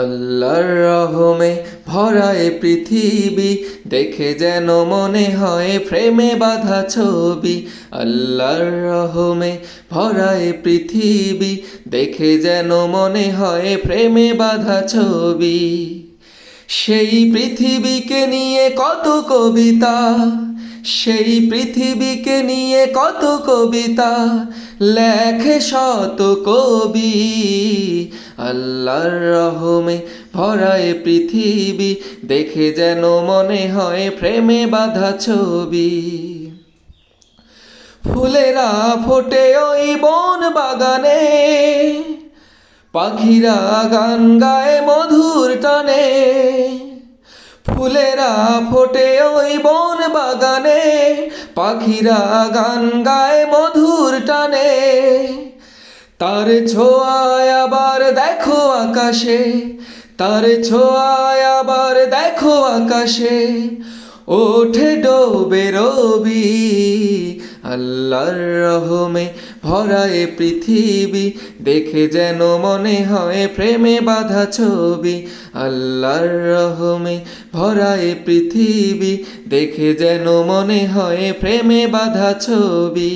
আল্লাহর রহমে ভরা এ পৃথিবী, দেখে যেন মনে হয় প্রেমে বাঁধা ছবি। আল্লাহর রহমে ভরা এ পৃথিবী, দেখে যেন মনে হয় প্রেমে বাঁধা ছবি। সেই পৃথিবীকে নিয়ে কত কবিতা, সেই পৃথিবীকে নিয়ে কত কবিতা লেখে শত কবি। আল্লাহর রহমে ভরা এ পৃথিবী, দেখে যেন মনে হয় প্রেমে বাঁধা ছবি। ফুলেরা ফোটে ওই বন বাগানে, পাখিরা গান গায় মধুর টানে। ফুলেরা ফোটে ওই বন বাগানে, পাখিরা গান গায় মধুর টানে। তার ছোঁয়ায় আবার দেখো আকাশে, তার ছোঁয়ায় আবার দেখো আকাশে ওঠে ডোবে রবি। আল্লাহর রহমে ভরা এ পৃথিবী, দেখে যেন মনে হয় প্রেমে বাঁধা ছবি। আল্লাহর রহমে ভরা এ পৃথিবী, দেখে যেন মনে হয় প্রেমে বাঁধা ছবি।